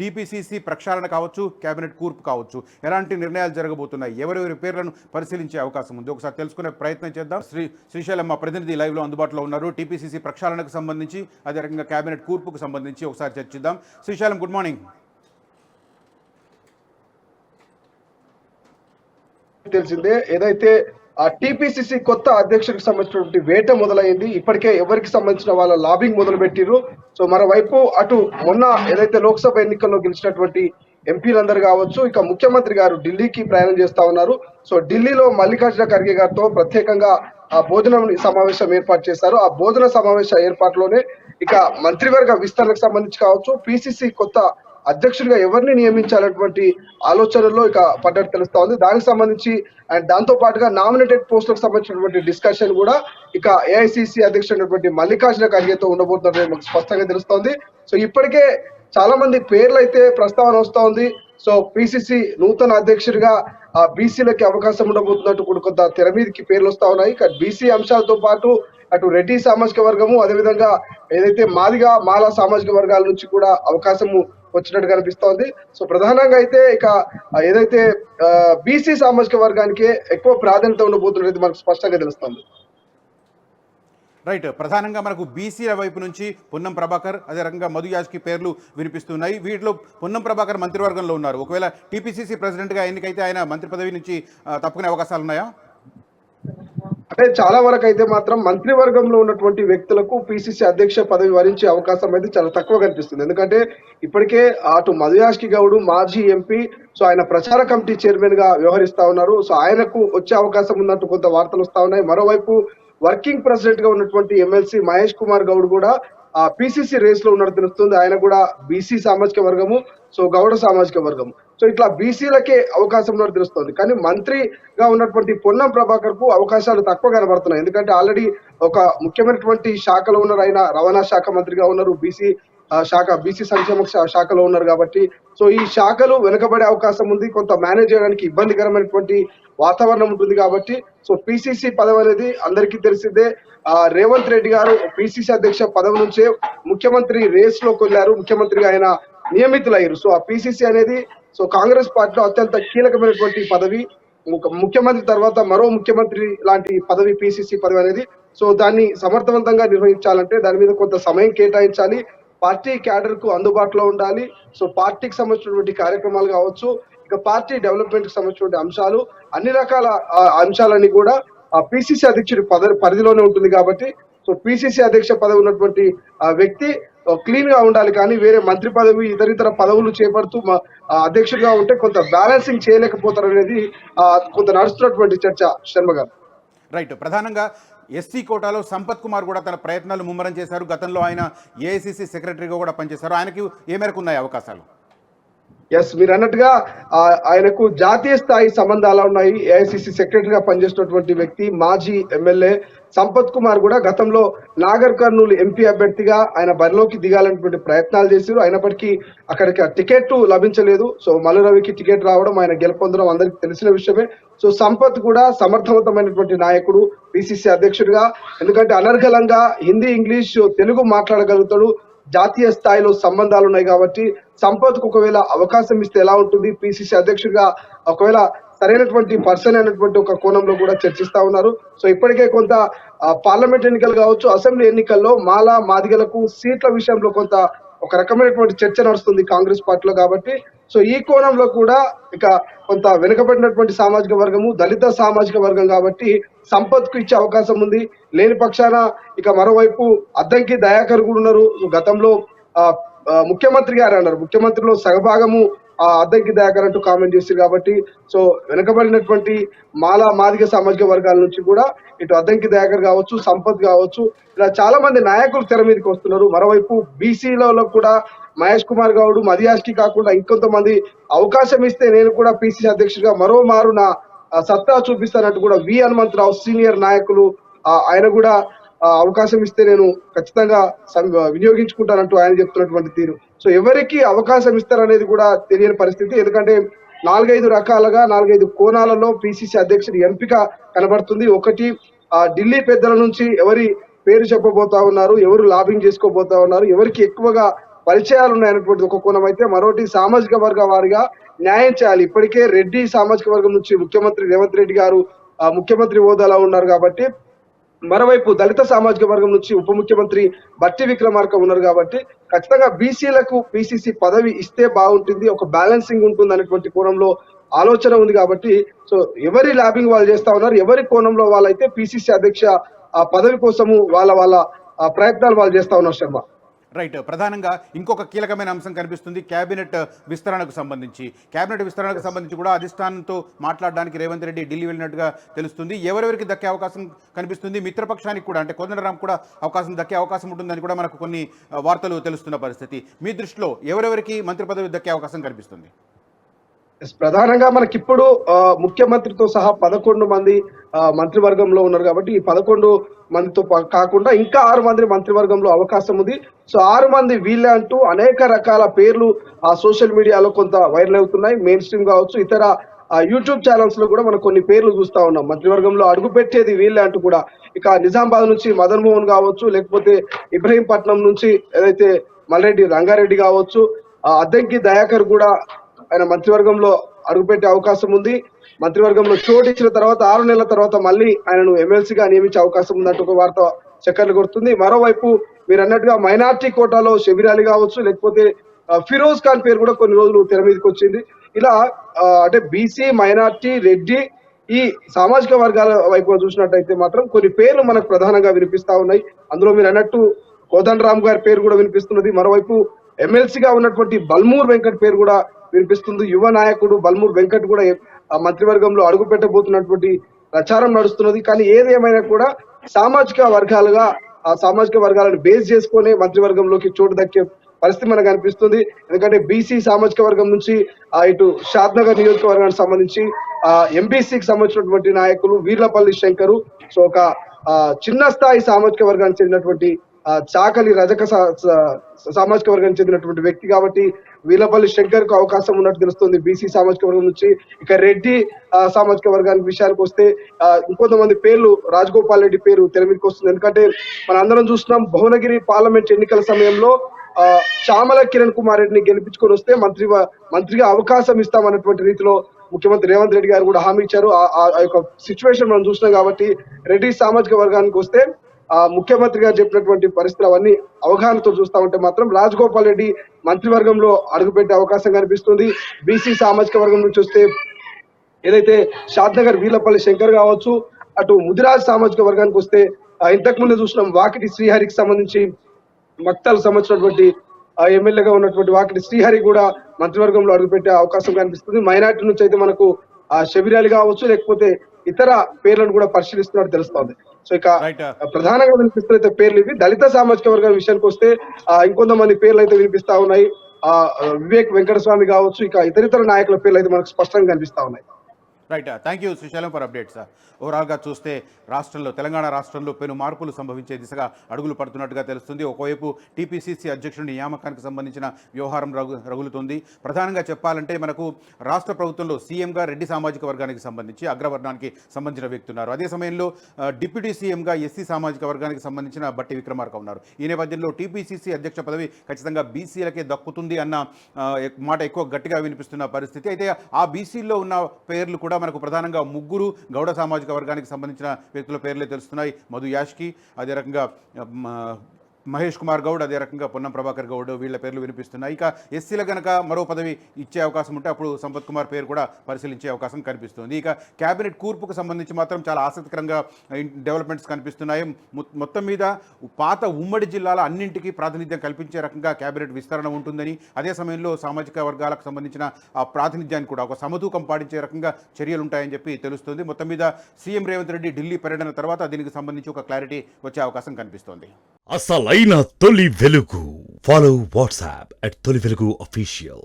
TPCC ప్రక్షాళన కావచ్చు, cabinet కూర్పు కావచ్చు, ఎలాంటి నిర్ణయాలు జరగబోతున్నాయి, ఎవరెవరి పేర్లను పరిశీలించే అవకాశం ఉంది, ఒకసారి తెలుసుకునే ప్రయత్నం చేద్దాం. శ్రీశైలం మా ప్రతినిధి లైవ్లో అందుబాటులో ఉన్నారు. టీపీసీసీ ప్రక్షాళనకు సంబంధించి, అదే రకంగా కేబినెట్ కూర్పుకు సంబంధించి ఒకసారి చర్చిద్దాం. Srisailam, good morning. తెలిసిందే, ఏదైతే ఆ టీపీసీసీ కొత్త అధ్యక్షుడికి సంబంధించినటువంటి వేట మొదలైంది. ఇప్పటికే ఎవరికి సంబంధించిన వాళ్ళ లాబింగ్ మొదలు పెట్టిరు. సో మరోవైపు అటు మొన్న ఏదైతే లోక్సభ ఎన్నికల్లో గెలిచినటువంటి ఎంపీలందరూ కావచ్చు, ఇక ముఖ్యమంత్రి గారు ఢిల్లీకి ప్రయాణం చేస్తా ఉన్నారు. సో ఢిల్లీలో మల్లికార్జున ఖర్గే గారితో ప్రత్యేకంగా ఆ భోజనం సమావేశం ఏర్పాటు చేశారు. ఆ భోజన సమావేశ ఏర్పాటులోనే ఇక మంత్రివర్గ విస్తరణకు సంబంధించి కావచ్చు, పిసిసి కొత్త అధ్యక్షుడిగా ఎవరిని నియమించాలన్నటువంటి ఆలోచనలో ఇక పడ్డట్టు తెలుస్తా ఉంది. దానికి సంబంధించి అండ్ దాంతో పాటుగా నామినేటెడ్ పోస్టులకు సంబంధించినటువంటి డిస్కషన్ కూడా ఇక ఏఐసిసి అధ్యక్షుడు మల్లికార్జున ఖర్గేతో ఉండబోతున్నట్టు మనకు స్పష్టంగా తెలుస్తోంది. సో ఇప్పటికే చాలా మంది పేర్లు అయితే ప్రస్తావన వస్తా ఉంది. సో పిసిసి నూతన అధ్యక్షుడిగా ఆ బీసీలకి అవకాశం ఉండబోతున్నట్టు కూడా కొంత తెర మీదకి పేర్లు వస్తా ఉన్నాయి. ఇక బీసీ అంశాలతో పాటు అటు రెడ్డి సామాజిక వర్గము, అదేవిధంగా ఏదైతే మాలా సామాజిక వర్గాల నుంచి కూడా అవకాశము వచ్చినట్టు కనిపిస్తోంది. సో ప్రధానంగా అయితే ఇక ఏదైతే బీసీ సామాజిక వర్గానికి ఎక్కువ ప్రాధాన్యత ఉండబోతున్నది మనకు స్పష్టంగా తెలుస్తోంది. రైట్, ప్రధానంగా మనకు బీసీల వైపు నుంచి పొన్నం ప్రభాకర్, అదే రకంగా మధు యాజ్కి పేర్లు వినిపిస్తున్నాయి. వీటిలో పొన్నం ప్రభాకర్ మంత్రివర్గంలో ఉన్నారు. ఒకవేళ టీపీసీసీ ప్రెసిడెంట్గా ఎన్నికైతే ఆయన మంత్రి పదవి నుంచి తప్పుకునే అవకాశాలు ఉన్నాయా? అంటే చాలా వరకు అయితే మాత్రం మంత్రివర్గంలో ఉన్నటువంటి వ్యక్తులకు పిసిసి అధ్యక్ష పదవి వరించే అవకాశం అయితే చాలా తక్కువ కనిపిస్తుంది. ఎందుకంటే ఇప్పటికే అటు మధు యాజ్కి గౌడ్ మాజీ ఎంపీ, సో ఆయన ప్రచార కమిటీ చైర్మన్ గా వ్యవహరిస్తా ఉన్నారు. సో ఆయనకు వచ్చే అవకాశం ఉన్నట్టు కొంత వార్తలు వస్తా ఉన్నాయి. మరోవైపు వర్కింగ్ ప్రెసిడెంట్ గా ఉన్నటువంటి ఎమ్మెల్సీ మహేష్ కుమార్ గౌడ్ కూడా ఆ పిసిసి రేస్ లో ఉన్నట్టు తెలుస్తుంది. ఆయన కూడా బీసీ సామాజిక వర్గము, సో గౌడ సామాజిక వర్గము. సో ఇట్లా బీసీలకే అవకాశం ఉన్నట్టు తెలుస్తుంది. కానీ మంత్రిగా ఉన్నటువంటి పొన్నం ప్రభాకర్ కు అవకాశాలు తక్కువ కనబడుతున్నాయి. ఎందుకంటే ఆల్రెడీ ఒక ముఖ్యమైనటువంటి శాఖలో ఉన్నారు. ఆయన రవాణా శాఖ మంత్రిగా ఉన్నారు, బీసీ సంక్షేమ శాఖలో ఉన్నారు. కాబట్టి సో ఈ శాఖలు వెనుకబడే అవకాశం ఉంది. కొంత మేనేజ్ చేయడానికి ఇబ్బందికరమైనటువంటి వాతావరణం ఉంటుంది. కాబట్టి సో పిసిసి పదవి అనేది అందరికీ తెలిసిందే. రేవంత్ రెడ్డి గారు పిసిసి అధ్యక్ష పదవి నుంచే ముఖ్యమంత్రి రేస్ లోకి వెళ్ళారు, ముఖ్యమంత్రిగా ఆయన నియమితులయ్యారు. సో ఆ పిసిసి అనేది సో కాంగ్రెస్ పార్టీలో అత్యంత కీలకమైనటువంటి పదవి. ముఖ్యమంత్రి తర్వాత మరో ముఖ్యమంత్రి లాంటి పదవి పిసిసి పదవి అనేది. సో దాన్ని సమర్థవంతంగా నిర్వహించాలంటే దాని మీద కొంత సమయం కేటాయించాలి, పార్టీ క్యాడర్ కు అందుబాటులో ఉండాలి. సో పార్టీకి సంబంధించినటువంటి కార్యక్రమాలు కావచ్చు, ఇక పార్టీ డెవలప్మెంట్ కి సంబంధించినటువంటి అంశాలు, అన్ని రకాల అంశాలన్నీ కూడా పిసిసి అధ్యక్షుడి పరిధిలోనే ఉంటుంది. కాబట్టి సో పిసిసి అధ్యక్ష పదవి ఉన్నటువంటి వ్యక్తి క్లీన్ గా ఉండాలి. కానీ వేరే మంత్రి పదవి ఇతర పదవులు చేపడుతూ అధ్యక్షుడిగా ఉంటే కొంత బ్యాలెన్సింగ్ చేయలేకపోతారు అనేది కొంత నడుస్తున్నటువంటి చర్చ. శర్మ గారు, రైట్, ప్రధానంగా ఎస్సీ కోటాలో సంపత్ కుమార్ కూడా తన ప్రయత్నాలు ముమ్మరం చేశారు. గతంలో ఆయన ఏఐసిసి సెక్రటరీగా కూడా పనిచేశారు. ఆయనకి ఏ మేరకు ఉన్నాయి అవకాశాలు? ఎస్, మీరు అన్నట్టుగా ఆయనకు జాతీయ స్థాయి సంబంధాలు ఉన్నాయి. ఏఐసిసి సెక్రటరీగా పనిచేసినటువంటి వ్యక్తి మాజీ ఎమ్మెల్యే సంపత్ కుమార్ కూడా గతంలో నాగర్ కర్నూలు ఎంపీ అభ్యర్థిగా ఆయన బరిలోకి దిగాలన్నటువంటి ప్రయత్నాలు చేశారు. అయినప్పటికీ అక్కడికి టికెట్ లభించలేదు. సో మల్లు రవికి టికెట్ రావడం, ఆయన గెలుపొందడం అందరికీ తెలిసిన విషయమే. సో సంపత్ కూడా సమర్థవంతమైనటువంటి నాయకుడు పిసిసి అధ్యక్షుడిగా. ఎందుకంటే అనర్గళంగా హిందీ, ఇంగ్లీష్, తెలుగు మాట్లాడగలుగుతాడు. జాతీయ స్థాయిలో సంబంధాలు ఉన్నాయి. కాబట్టి సంపత్కు ఒకవేళ అవకాశం ఇస్తే ఎలా ఉంటుంది, పిసిసి అధ్యక్షుడిగా ఒకవేళ సరైనటువంటి పర్సన్ అయినటువంటి ఒక కోణంలో కూడా చర్చిస్తా ఉన్నారు. సో ఇప్పటికే కొంత పార్లమెంట్ ఎన్నికలు కావచ్చు, అసెంబ్లీ ఎన్నికల్లో మాదిగలకు సీట్ల విషయంలో కొంత ఒక రకమైనటువంటి చర్చ నడుస్తుంది కాంగ్రెస్ పార్టీలో. కాబట్టి సో ఈ కోణంలో కూడా ఇక కొంత వెనుకబడినటువంటి సామాజిక వర్గము, దళిత సామాజిక వర్గం కాబట్టి సంపత్ కు ఇచ్చే అవకాశం ఉంది. లేని పక్షాన ఇక మరోవైపు అద్దంకి దయాకర్ కూడా ఉన్నారు. గతంలో ముఖ్యమంత్రి గారు అన్నారు, ముఖ్యమంత్రిలో సగభాగము అద్దంకి దయాకర్ అంటూ కామెంట్ చేశారు. కాబట్టి సో వెనుకబడినటువంటి మాదిగ సామాజిక వర్గాల నుంచి కూడా ఇటు అద్దంకి దయాకర్ కావచ్చు, సంపత్ కావచ్చు, ఇలా చాలా మంది నాయకులు తెర మీదకి వస్తున్నారు. మరోవైపు బీసీలలో కూడా మహేష్ కుమార్ గౌడ్, మధు యాజ్కి కాకుండా ఇంకొంతమంది అవకాశం ఇస్తే నేను కూడా పిసిసి అధ్యక్షుడిగా మరోమారు నా సత్తా చూపిస్తానంటూ కూడా వి హనుమంతరావు సీనియర్ నాయకులు ఆయన కూడా అవకాశం ఇస్తే నేను ఖచ్చితంగా వినియోగించుకుంటానంటూ ఆయన చెప్తున్నటువంటి తీరు. సో ఎవరికి అవకాశం ఇస్తారనేది కూడా తెలియని పరిస్థితి. ఎందుకంటే 4-5 రకాలుగా 4-5 కోణాలలో పిసిసి అధ్యక్షుడి ఎంపిక కనబడుతుంది. ఒకటి ఢిల్లీ పెద్దల నుంచి ఎవరి పేరు చెప్పబోతా ఉన్నారు, ఎవరు లాబింగ్ చేసుకోబోతా ఉన్నారు, ఎవరికి ఎక్కువగా పరిచయాలు ఉన్నాయన్నటువంటి ఒక కోణం అయితే, మరోటి సామాజిక వర్గ వారిగా న్యాయం చేయాలి. ఇప్పటికే రెడ్డి సామాజిక వర్గం నుంచి ముఖ్యమంత్రి రేవంత్ రెడ్డి గారు ముఖ్యమంత్రి హోదాలో ఉన్నారు కాబట్టి, మరోవైపు దళిత సామాజిక వర్గం నుంచి ఉప ముఖ్యమంత్రి బట్టి విక్రమార్క ఉన్నారు కాబట్టి, ఖచ్చితంగా బీసీలకు పిసిసి పదవి ఇస్తే బాగుంటుంది, ఒక బ్యాలెన్సింగ్ ఉంటుంది అనేటువంటి కోణంలో ఆలోచన ఉంది కాబట్టి, సో ఎవరి ల్యాబింగ్ వాళ్ళు చేస్తా ఉన్నారు, ఎవరి కోణంలో వాళ్ళైతే పిసిసి అధ్యక్ష పదవి కోసము వాళ్ళ ప్రయత్నాలు వాళ్ళు చేస్తా ఉన్నారు శర్మ. రైట్. ప్రధానంగా ఇంకొక కీలకమైన అంశం కనిపిస్తుంది క్యాబినెట్ విస్తరణకు సంబంధించి. క్యాబినెట్ విస్తరణకు సంబంధించి కూడా అధిష్టానంతో మాట్లాడడానికి రేవంత్ రెడ్డి ఢిల్లీ వెళ్ళినట్టుగా తెలుస్తుంది. ఎవరెవరికి దక్కే అవకాశం కనిపిస్తుంది? మిత్రపక్షానికి కూడా అంటే కోదండరాం కూడా అవకాశం దక్కే అవకాశం ఉంటుందని కూడా మనకు కొన్ని వార్తలు తెలుస్తున్న పరిస్థితి. మీ దృష్టిలో ఎవరెవరికి మంత్రి పదవి దక్కే అవకాశం కనిపిస్తుంది? ప్రధానంగా మనకిప్పుడు ముఖ్యమంత్రితో సహా 11 మంది మంత్రివర్గంలో ఉన్నారు కాబట్టి, ఈ 11 మందితో కాకుండా ఇంకా 6 మంది మంత్రివర్గంలో అవకాశం ఉంది. సో 6 మంది వీళ్ళే అంటూ అనేక రకాల పేర్లు సోషల్ మీడియాలో కొంత వైరల్ అవుతున్నాయి. మెయిన్ స్ట్రీమ్ కావచ్చు, ఇతర యూట్యూబ్ ఛానల్స్ లో కూడా మనం కొన్ని పేర్లు చూస్తా ఉన్నాం. మంత్రివర్గంలో అడుగు పెట్టేది వీళ్ళే అంటూ కూడా. ఇక నిజామాబాద్ నుంచి మదన్ మోహన్ కావచ్చు, లేకపోతే ఇబ్రహీంపట్నం నుంచి ఏదైతే మల్రెడ్డి రంగారెడ్డి కావచ్చు, అద్దంకి దయాకర్ కూడా ఆయన మంత్రివర్గంలో అడుగుపెట్టే అవకాశం ఉంది. మంత్రివర్గంలో చోటు ఇచ్చిన తర్వాత 6 నెలల తర్వాత మళ్ళీ ఆయనను ఎమ్మెల్సీగా నియమించే అవకాశం ఉందంటూ ఒక వార్త చక్కర్లు కొడుతుంది. మరోవైపు మీరు అన్నట్టుగా మైనార్టీ కోటాలో షబీర్ కావచ్చు, లేకపోతే ఫిరోజ్ ఖాన్ పేరు కూడా కొన్ని రోజులు తెర మీదకి వచ్చింది. ఇలా అంటే బీసీ, మైనార్టీ, రెడ్డి ఈ సామాజిక వర్గాల వైపు చూసినట్టయితే మాత్రం కొన్ని పేర్లు మనకు ప్రధానంగా వినిపిస్తా ఉన్నాయి. అందులో మీరు అన్నట్టు కోదండరామ్ గారి పేరు కూడా వినిపిస్తున్నది. మరోవైపు ఎమ్మెల్సీగా ఉన్నటువంటి బల్మూర్ వెంకట్ పేరు కూడా వినిపిస్తుంది. యువ నాయకుడు బల్మూర్ వెంకట్ కూడా మంత్రివర్గంలో అడుగు పెట్టబోతున్నటువంటి ప్రచారం నడుస్తున్నది. కానీ ఏదేమైనా కూడా సామాజిక వర్గాలుగా ఆ సామాజిక వర్గాలను బేస్ చేసుకునే మంత్రివర్గంలోకి చోటు దక్కే పరిస్థితి మనకు కనిపిస్తుంది. ఎందుకంటే బీసీ సామాజిక వర్గం నుంచి ఇటు షాద్నగర్ నియోజకవర్గానికి సంబంధించి ఎంబీసీకి సంబంధించినటువంటి నాయకులు వీర్లపల్లి శంకరు, సో ఒక చిన్న స్థాయి సామాజిక వర్గానికి చెందినటువంటి చాకలి రజక సామాజిక వర్గానికి చెందినటువంటి వ్యక్తి కాబట్టి వీలపల్లి శంకర్ కు అవకాశం ఉన్నట్టు తెలుస్తుంది బీసీ సామాజిక వర్గం నుంచి. ఇక రెడ్డి సామాజిక వర్గానికి విషయానికి వస్తే ఇంకొంతమంది పేర్లు, రాజగోపాల్ రెడ్డి పేరు తెర మీదకి వస్తుంది. ఎందుకంటే మన అందరం చూస్తున్నాం, భువనగిరి పార్లమెంట్ ఎన్నికల సమయంలో చామల కిరణ్ కుమార్ రెడ్డిని గెలిపించుకొని వస్తే మంత్రిగా అవకాశం ఇస్తామన్నటువంటి రీతిలో ముఖ్యమంత్రి రేవంత్ రెడ్డి గారు కూడా హామీ ఇచ్చారు. ఆ యొక్క సిచ్యువేషన్ మనం చూస్తున్నాం కాబట్టి, రెడ్డి సామాజిక వర్గానికి వస్తే ముఖ్యమంత్రి గారు చెప్పినటువంటి పరిస్థితులు అవన్నీ అవగాహనతో చూస్తా ఉంటే మాత్రం రాజగోపాల్ రెడ్డి మంత్రివర్గంలో అడుగుపెట్టే అవకాశం కనిపిస్తుంది. బీసీ సామాజిక వర్గం నుంచి వస్తే ఏదైతే షాద్నగర్ వీలపల్లి శంకర్ కావచ్చు, అటు ముదిరాజ్ సామాజిక వర్గానికి వస్తే ఇంతకు ముందు చూసినాం వాకిటి శ్రీహరికి సంబంధించి మక్తాలకు సంబంధించినటువంటి ఎమ్మెల్యేగా ఉన్నటువంటి వాకిటి శ్రీహరి కూడా మంత్రివర్గంలో అడుగుపెట్టే అవకాశం కనిపిస్తుంది. మైనార్టీ నుంచి అయితే మనకు షబీర్ కావచ్చు, లేకపోతే ఇతర పేర్లను కూడా పరిశీలిస్తున్నట్టు తెలుస్తోంది. సో ఇక ప్రధానంగా వినిపిస్తున్న పేర్లు ఇవి. దళిత సామాజిక వర్గం విషయానికి వస్తే ఇంకొంతమంది పేర్లు అయితే వినిపిస్తా ఉన్నాయి. వివేక్ వెంకటస్వామి కావచ్చు, ఇక ఇతరితర నాయకుల పేర్లు అయితే మనకు స్పష్టంగా కనిపిస్తా ఉన్నాయి. Right. Thank you Srisailam for updates. ఓవరాల్గా చూస్తే తెలంగాణ రాష్ట్రంలో పెను మార్పులు సంభవించే దిశగా అడుగులు పడుతున్నట్టుగా తెలుస్తుంది. ఒకవైపు టీపీసీసీ అధ్యక్షుడి నియామకానికి సంబంధించిన వ్యవహారం రగులుతుంది. ప్రధానంగా చెప్పాలంటే మనకు రాష్ట్ర ప్రభుత్వంలో సీఎంగా రెడ్డి సామాజిక వర్గానికి సంబంధించి అగ్రవర్ణానికి సంబంధించిన వ్యక్తి ఉన్నారు. అదే సమయంలో డిప్యూటీ సీఎంగా ఎస్సీ సామాజిక వర్గానికి సంబంధించిన బట్టి విక్రమార్క ఉన్నారు. ఈ నేపథ్యంలో టీపీసీసీ అధ్యక్ష పదవి ఖచ్చితంగా బీసీలకే దక్కుతుంది అన్న మాట ఎక్కువ గట్టిగా వినిపిస్తున్న పరిస్థితి. అయితే ఆ బీసీల్లో ఉన్న పేర్లు కూడా మనకు ప్రధానంగా ముగ్గురు గౌడ సామాజిక వర్గానికి సంబంధించిన వ్యక్తుల పేర్లే తెలుస్తున్నాయి. మధు యాష్కి, అదే రకంగా మహేష్ కుమార్ గౌడ్, అదే రకంగా పొన్నం ప్రభాకర్ గౌడ్, వీళ్ళ పేర్లు వినిపిస్తున్నాయి. ఇక ఎస్సీల కనుక మరో పదవి ఇచ్చే అవకాశం ఉంటే అప్పుడు సంపత్ కుమార్ పేరు కూడా పరిశీలించే అవకాశం కనిపిస్తుంది. ఇక క్యాబినెట్ కూర్పుకు సంబంధించి మాత్రం చాలా ఆసక్తికరంగా డెవలప్మెంట్స్ కనిపిస్తున్నాయి. మొత్తం మీద పాత ఉమ్మడి జిల్లాల అన్నింటికీ ప్రాతినిధ్యం కల్పించే రకంగా క్యాబినెట్ విస్తరణ ఉంటుందని, అదే సమయంలో సామాజిక వర్గాలకు సంబంధించిన ఆ ప్రాతినిధ్యాన్ని కూడా ఒక సమతూకం పాటించే రకంగా చర్యలు ఉంటాయని చెప్పి తెలుస్తుంది. మొత్తం మీద సీఎం రేవంత్ రెడ్డి ఢిల్లీ పర్యటన తర్వాత దీనికి సంబంధించి ఒక క్లారిటీ వచ్చే అవకాశం కనిపిస్తోంది. అసలైన తొలి వెలుగు. ఫాలో వాట్సాప్ @తొలి వెలుగు అఫీషియల్.